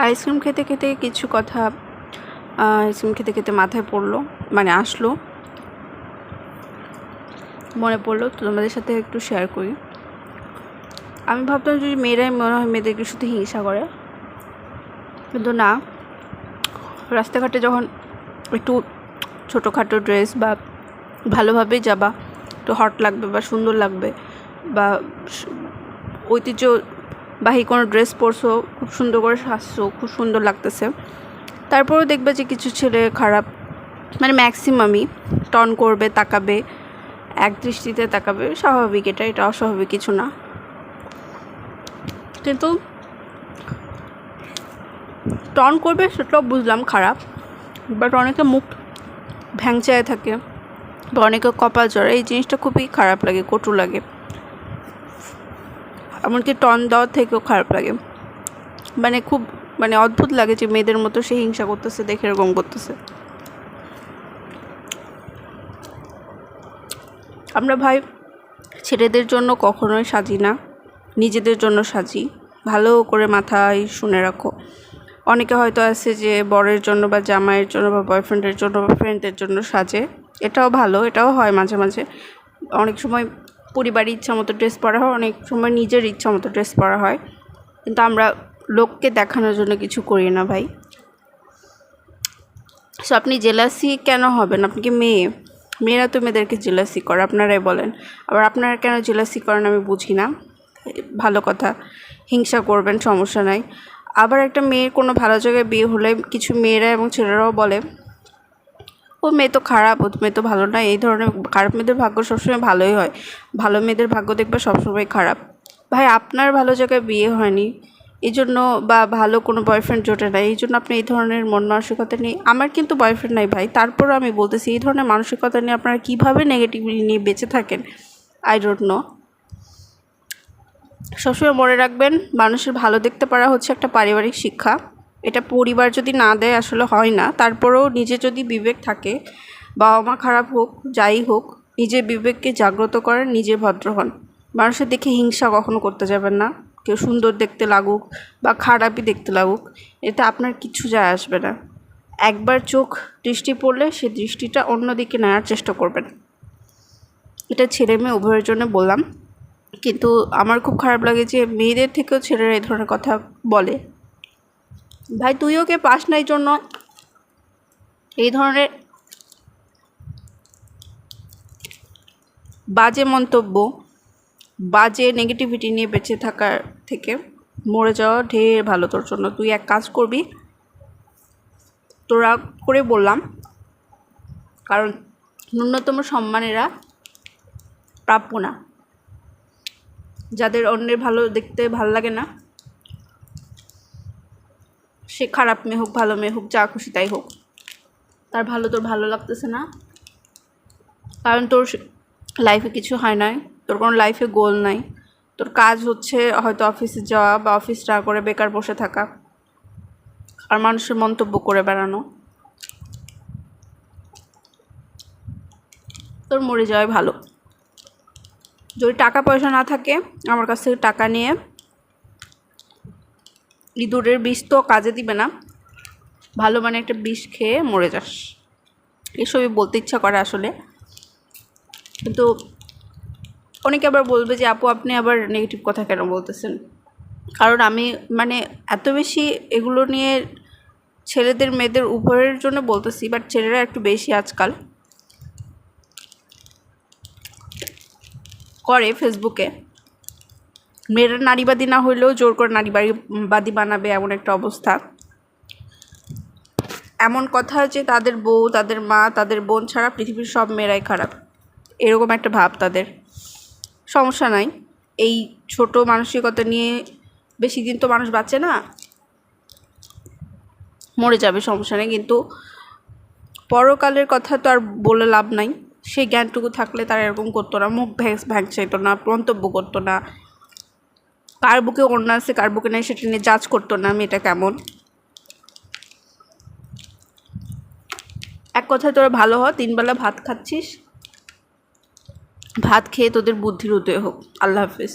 Ice cream খেতে খেতে কিছু কথা আইসক্রিম খেতে খেতে মাথায় পড়লো, মানে আসলো, মনে পড়লো, তো তোমাদের সাথে একটু শেয়ার করি। আমি ভাবতাম যদি মেয়েরাই মনে হয় মেয়েদেরকে শুধু হিংসা করে, কিন্তু না। রাস্তাঘাটে যখন একটু ছোটোখাটো ড্রেস বা ভালোভাবে যাবা, একটু হট লাগবে বা সুন্দর লাগবে, বা ঐতিহ্যবাহী কোনো ড্রেস পরছো, খুব সুন্দর করে সাজছো, খুব সুন্দর লাগতেছে, তারপরেও দেখবে যে কিছু ছেলে খারাপ, মানে ম্যাক্সিমামই টন করবে, তাকাবে, এক দৃষ্টিতে তাকাবে। স্বাভাবিক, এটা অস্বাভাবিক কিছু না। কিন্তু টন করবে সেটাও বুঝলাম খারাপ, বাট অনেকে মুখ ভ্যাংচায় থাকে বা অনেকে কপাল জড়ে, এই জিনিসটা খুবই খারাপ লাগে, কটু লাগে, এমনকি টন দেওয়ার থেকেও খারাপ লাগে। খুব অদ্ভুত লাগে যে মেয়েদের মতো সে হিংসা করতেছে, দেখে এরকম করতেছে। আমরা ভাই ছেলেদের জন্য কখনোই সাজি না, নিজেদের জন্য সাজি। ভালো করে মাথায় শুনে রাখো। অনেকে হয়তো আছে যে বরের জন্য বা জামাইয়ের জন্য বা বয়ফ্রেন্ডের জন্য বা ফ্রেন্ডের জন্য সাজে, এটাও ভালো, এটাও হয় মাঝে মাঝে। অনেক সময় পরিবারের ইচ্ছা মতো ড্রেস পরা হয়, অনেক সময় নিজের ইচ্ছা মতো ড্রেস পরা হয়, কিন্তু আমরা লোককে দেখানোর জন্য কিছু করি না ভাই। সো আপনি জেলাসি কেন হবেন? আপনি কি মেয়েরা তো মেয়েদেরকে জেলাসি করে, আপনারাই বলেন। আবার আপনারা কেন জেলাসি করেন আমি বুঝি না। ভালো কথা, হিংসা করবেন, সমস্যা নাই। আবার একটা মেয়ের কোনো ভালো জায়গায় বিয়ে হলে কিছু মেয়েরা এবং ছেলেরাও বলে, ও মেয়ে তো খারাপ, ও মেয়ে তো ভালো না। এই ধরনের খারাপ মেয়েদের ভাগ্য সবসময় ভালোই হয়, ভালো মেয়েদের ভাগ্য দেখবে সবসময় খারাপ। ভাই আপনার ভালো জায়গায় বিয়ে হয়নি এই জন্য, বা ভালো কোনো বয়ফ্রেন্ড জোটে নাই এই জন্য আপনি এই ধরনের মন মানসিকতা নেই। আমার কিন্তু বয়ফ্রেন্ড নাই ভাই, তারপরও আমি বলতেছি এই ধরনের মানসিকতা নিয়ে আপনারা কীভাবে নেগেটিভিটি নিয়ে বেঁচে থাকেন, আই ডোন্ট নো। সবসময় মনে রাখবেন, মানুষের ভালো দেখতে পারা হচ্ছে একটা পারিবারিক শিক্ষা। এটা পরিবার যদি না দেয় আসলে হয় না। তারপরেও নিজে যদি বিবেক থাকে, বাবা মা খারাপ হোক যাই হোক, নিজের বিবেককে জাগ্রত করেন, নিজে ভদ্র হন। মানুষের দেখে হিংসা কখনো করতে যাবেন না। কেউ সুন্দর দেখতে লাগুক বা খারাপই দেখতে লাগুক, এতে আপনার কিছু যায় আসবে না। একবার চোখ দৃষ্টি পড়লে সে দৃষ্টিটা অন্যদিকে নেওয়ার চেষ্টা করবেন। এটা ছেলে মেয়ে উভয়ের জন্য বললাম। কিন্তু আমার খুব খারাপ লাগে যে মেয়েদের থেকেও ছেলেরা এই ধরনের কথা বলে। ভাই তুই ওকে পাস নাই জন্য এই ধরনের বাজে মন্তব্য, বাজে নেগেটিভিটি নিয়ে বেঁচে থাকার থেকে মরে যাওয়া ঢের ভালো তোর জন্য। তুই এক কাজ করবি, তোরা করে বললাম, কারণ ন্যূনতম সম্মানেরা প্রাপ্য না। যাদের অন্যের ভালো দেখতে ভালো লাগে না, সে খারাপ মেয়ে হোক ভালো মেয়ে হোক যা খুশি তাই হোক, তার ভালো তোর ভালো লাগতেছে না, কারণ তোর লাইফে কিছু হয় নাই, তোর কোনো লাইফে গোল নাই। তোর কাজ হচ্ছে হয়তো অফিসে যাওয়া বা অফিস না করে বেকার বসে থাকা আর মানুষের মন্তব্য করে বেড়ানো। তোর মরে যাওয়াই ভালো। যদি টাকা পয়সা না থাকে, আমার কাছ থেকে টাকা নিয়ে ইঁদুরের বিষ তো কাজে দিবে না, ভালো একটা বিষ খেয়ে মরে যাস। এসবই বলতে ইচ্ছা করে আসলে। কিন্তু অনেকে আবার বলবে যে আপু আপনি আবার নেগেটিভ কথা কেন বলতেছেন? কারণ আমি এত বেশি এগুলো নিয়ে ছেলেদের মেয়েদের উভয়ের জন্য বলতেছি, বাট ছেলেরা একটু বেশি আজকাল করে ফেসবুকে। মেয়েরা নারীবাদী না হইলেও জোর করে নারীবাদী বানাবে, এমন একটা অবস্থা। এমন কথা যে তাদের বউ, তাদের মা, তাদের বোন ছাড়া পৃথিবীর সব মেয়েরাই খারাপ, এরকম একটা ভাব তাদের। সমস্যা নাই, এই ছোট মানসিকতা নিয়ে বেশি দিন তো মানুষ বাঁচে না, মরে যাবে, সমস্যা নেই। কিন্তু পরকালের কথা তো আর বলে লাভ নাই। সেই জ্ঞানটুকু থাকলে তারা এরকম করতো না, মুখ ভ্যাংচাইতো না, মন্তব্য করতো না, কার বুকে ওড়না আছে কার বুকে নেই সেটা নিয়ে জাজ করতো না মেয়েটা কেমন। এক কথায় তোরা ভালো হ, 3 বেলা ভাত খাচ্ছিস, ভাত খেয়ে তোদের বুদ্ধির উদয় হোক। আল্লাহ হাফিজ।